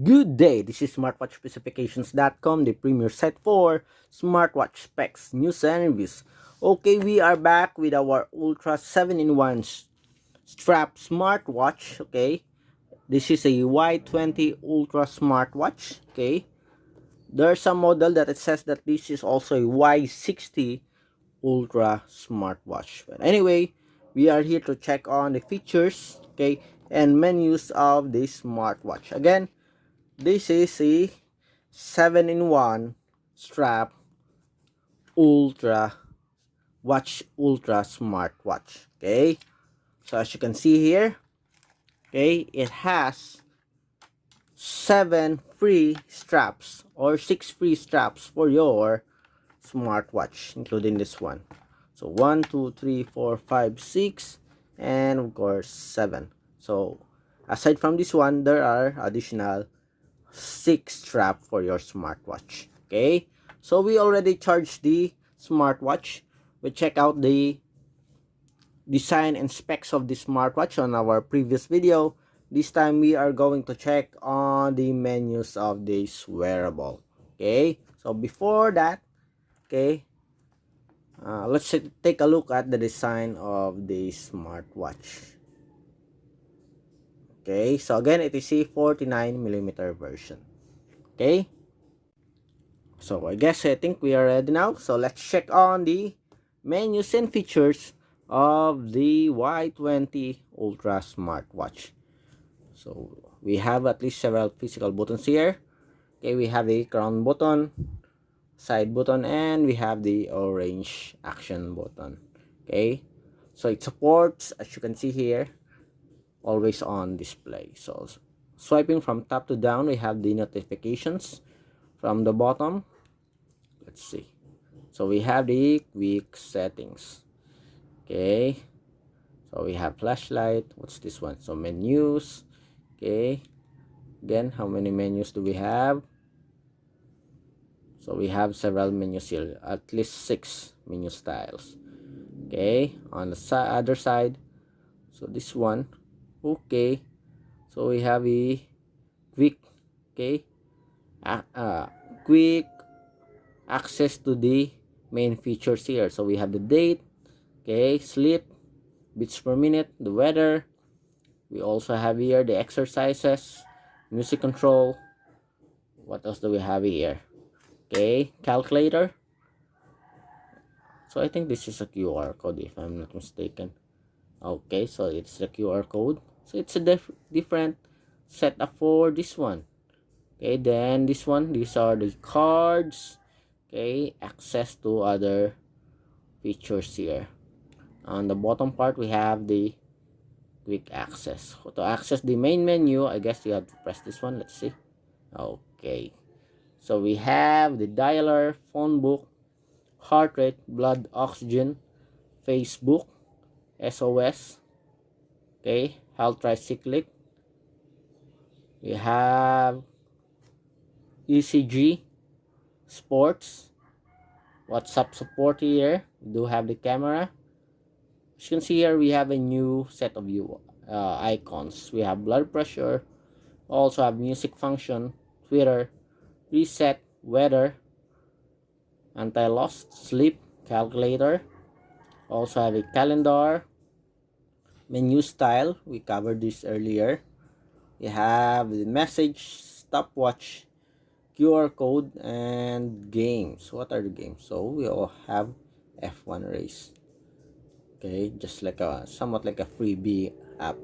Good day, this is smartwatchspecifications.com, the premier site for smartwatch specs, news and reviews. Okay, we are back with our Ultra 7-in-1 strap smartwatch. Okay, this is a Y20 Ultra smartwatch. Okay, there's some model that it says that this is also a Y60 Ultra smartwatch. But anyway, we are here to check on the features, okay, and menus of this smartwatch. Again, this is a 7-in-1 strap ultra ultra smartwatch. Okay, so as you can see here, okay, it has 7 free straps or 6 free straps for your smartwatch, including this one. So 1 2 3 4 5 6, and of course 7. So aside from this one, there are additional 6 strap for your smartwatch. Okay, so we already charged the smartwatch. We check out the design and specs of the smartwatch on our previous video. This time we are going to check on the menus of this wearable. Okay, so before that, okay, let's take a look at the design of the smartwatch. Okay, so again, it is a 49mm version. Okay, so I think we are ready now. So let's check on the menus and features of the Y20 Ultra smartwatch. So we have at least several physical buttons here. Okay, we have the crown button, side button, and we have the orange action button. Okay, so it supports, as you can see here, always on display. So swiping from top to down, we have the notifications. From the bottom, let's see, so we have the quick settings. Okay, so we have flashlight. What's this one? So menus. Okay, again, how many menus do we have? So we have several menus here, at least 6 menu styles. Okay, on the other side, so this one. Okay, so we have a quick, okay, quick access to the main features here. So we have the date, okay, sleep, beats per minute, the weather. We also have here the exercises, music control. What else do we have here? Okay, calculator. So I think this is a QR code, if I'm not mistaken. Okay, so it's the QR code. So it's a different setup for this one. Okay, then this one, these are the cards. Okay, access to other features here. On the bottom part, we have the quick access. To access the main menu, I guess you have to press this one. Let's see. Okay, so we have the dialer, phone book, heart rate, blood oxygen, Facebook, SOS, okay, health tricyclic. We have ECG, sports, WhatsApp support here. We do have the camera. As you can see here, we have a new set of icons. We have blood pressure, also have music function, Twitter, reset, weather, anti-lost, sleep, calculator. Also have a calendar, menu style. We covered this earlier. We have the message, stopwatch, QR code, and games. What are the games? So we all have F1 race. Okay, just like somewhat like a freebie app.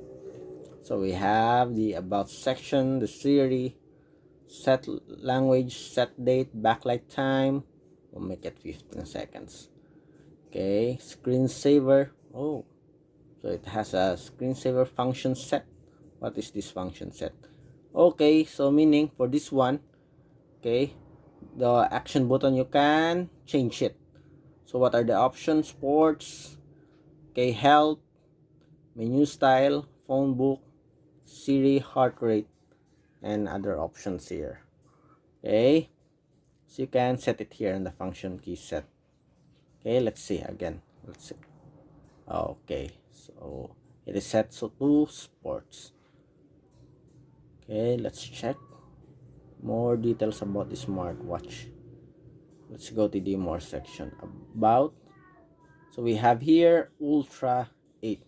So we have the about section, the Siri, set language, set date, backlight time. We'll make it 15 seconds. Okay, screensaver. Oh, so it has a screensaver function set. What is this function set? Okay, so meaning for this one, okay, the action button, you can change it. So what are the options? Sports, okay, health, menu style, phone book, Siri, heart rate, and other options here. Okay, so you can set it here in the function key set. Okay, let's see again. Let's see. Okay, so it is set to sports. Okay, let's check. More details about the smartwatch. Let's go to the more section about. So we have here Ultra 8.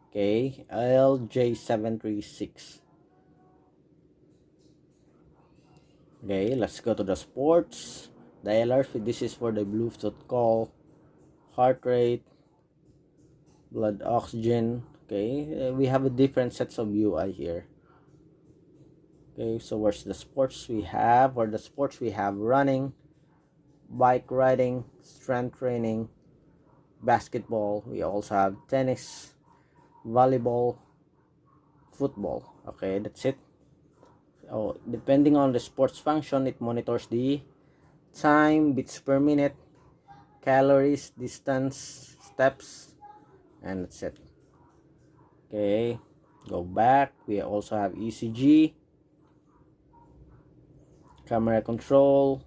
Okay, LJ736. Okay, let's go to the sports. Dialer, this is for the Bluetooth call, heart rate, blood oxygen. Okay, we have a different sets of UI here. Okay, so where's the sports we have? For the sports we have running, bike riding, strength training, basketball. We also have tennis, volleyball, football. Okay, that's it. So depending on the sports function, it monitors the time, beats per minute, calories, distance, steps, and that's it. Okay, go back. We also have ECG, camera control.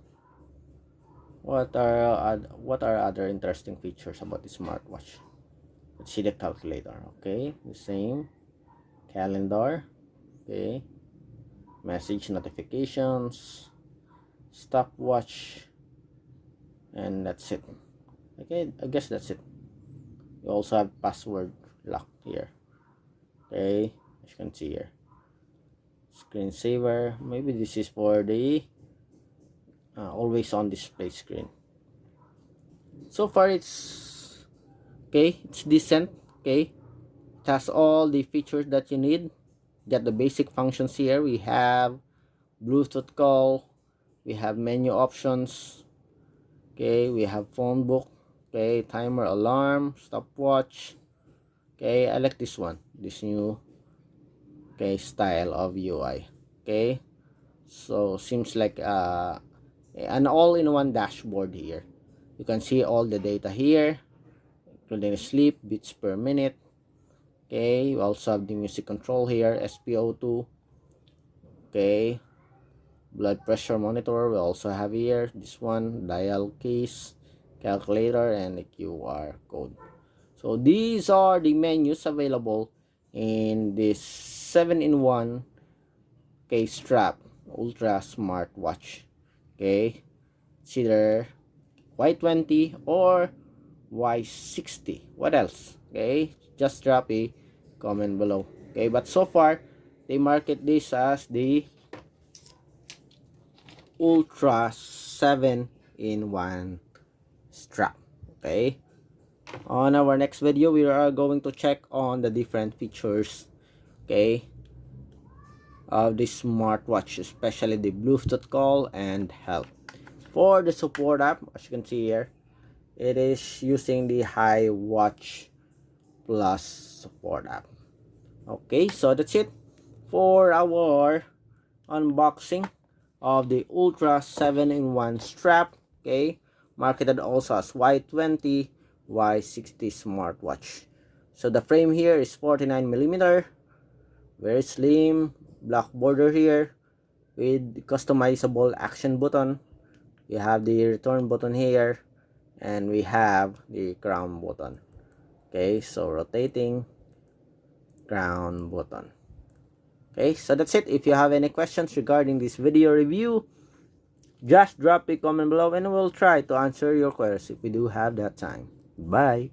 What are other interesting features about the smartwatch? Let's see the calculator. Okay, the same. Calendar. Okay, message notifications, stopwatch, and that's it. Okay, I guess that's it. You also have password lock here. Okay, as you can see here, screensaver. Maybe this is for the always on display screen. So far it's okay, it's decent. Okay, it has all the features that you need. Got the basic functions here. We have Bluetooth call, we have menu options. Okay, we have phone book. Okay, timer, alarm, stopwatch. Okay, I like this one, this new style of UI. Okay, so seems like an all-in-one dashboard here. You can see all the data here, including sleep, beats per minute. Okay, you also have the music control here, SpO2. Okay, blood pressure monitor we also have here. This one, dial keys, calculator, and the QR code. So these are the menus available in this 7-in-1 strap ultra smartwatch. Okay, it's either Y20 or Y60. What else? Okay, just drop a comment below. Okay, but so far they market this as the ultra 7-in-1 strap. Okay, on our next video we are going to check on the different features, okay, of this smartwatch, especially the Bluetooth call and health. For the support app, as you can see here, it is using the Hi Watch Plus support app. Okay, so that's it for our unboxing of the Ultra 7-in-1 strap. Okay, marketed also as Y20, Y60 smartwatch. So the frame here is 49mm, very slim, black border here with customizable action button. You have the return button here, and we have the crown button. Okay, so rotating crown button. Okay, so that's it. If you have any questions regarding this video review, just drop a comment below and we'll try to answer your queries if we do have that time. Bye.